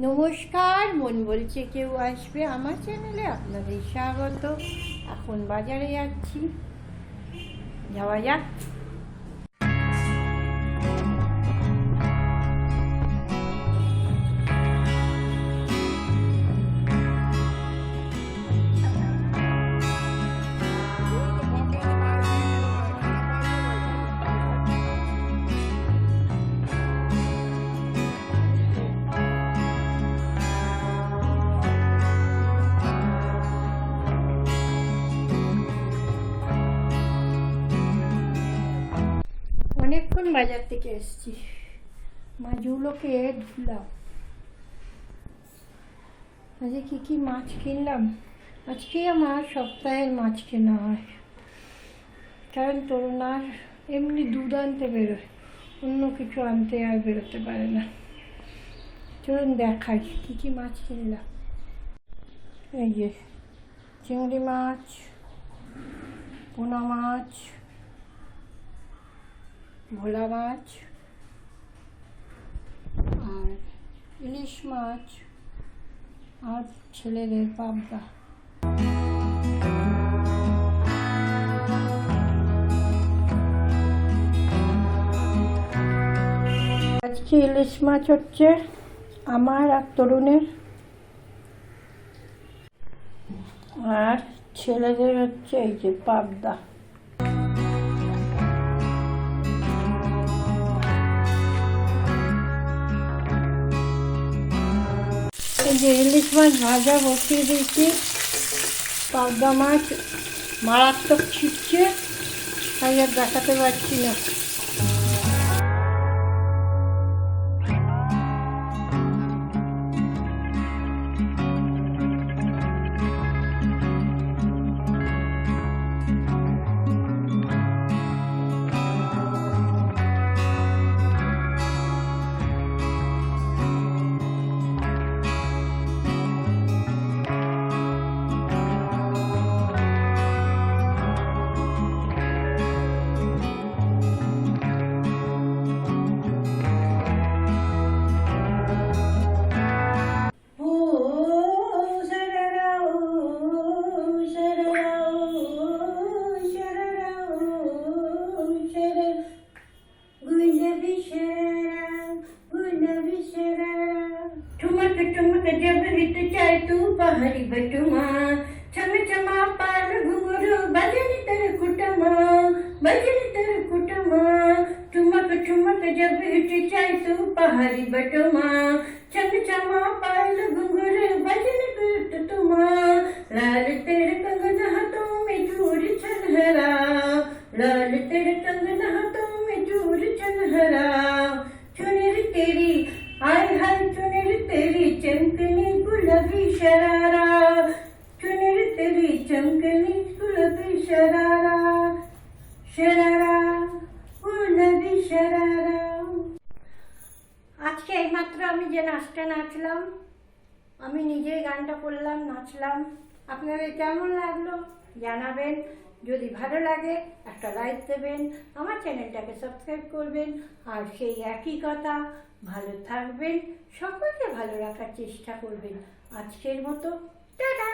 নমস্কার, মন বলছে কেউ আসবে আমার চ্যানেলে আপনাদের স্বাগত। এখন বাজারে যাচ্ছি, যাওয়া যাক। অনেকক্ষণ বাজার থেকে এসেছি, মাছগুলোকে ধুলাম। আজকে কী মাছ কিনলাম, আজকে আমার সপ্তাহের মাছ কেনা হয়, কারণ তরুণার এমনি দুধ আনতে বেরোয়, অন্য কিছু আনতে আর বেরোতে পারে না। চলুন দেখাই কী মাছ কিনলাম। এই যে চিংড়ি মাছ, পোনা মাছ, ভোলা মাছ আর ইলিশ মাছ আর ছেলেদের পাবদা। আজকে ইলিশ মাছ হচ্ছে আমার আর তরুণের, আর ছেলেদের হচ্ছে এই যে পাবদা। এই যে ইলিশ মাছ ভাজা বসিয়ে দিয়েছি, পাবদা মাছ মারাত্মক ছিটছে, তাই আর দেখাতে পারছি না। ठुमक जब हिट चाय तू पहाड़ी बटुमा, चम चमा पाल घुंघरू बजनी तर कुटमा, बजनी तर कुटमा। ठुमक ठुमक जब हिट चाय तू पहाड़ी बटुमा, चम चमा पाल घुंघरू बजनी कर तुमा। लाल तेरे कंगन हाथों में चूर छनहरा, लाल तेरे कंगन हाथों में चूर छनहरा। चुनर तेरी हाय हाय चुनर तेरी चमकनी गुलाबी शरारा, चुनर तेरी चमकनी गुलाबी शरारा, शरारा गुलाबी शरारा। আজকে এইমাত্র আমি যে নাচটা নাচলাম, আমি নিজেই গানটা করলাম, নাচলাম। আপনাদের কেমন লাগলো জানাবেন। যদি ভালো লাগে একটা লাইক দেবেন, আমার চ্যানেলটাকে সাবস্ক্রাইব করবেন। আর সেই একই কথা, ভালো থাকবেন, সকলকে ভালো রাখার চেষ্টা করবেন। আজকের মতো টাটা।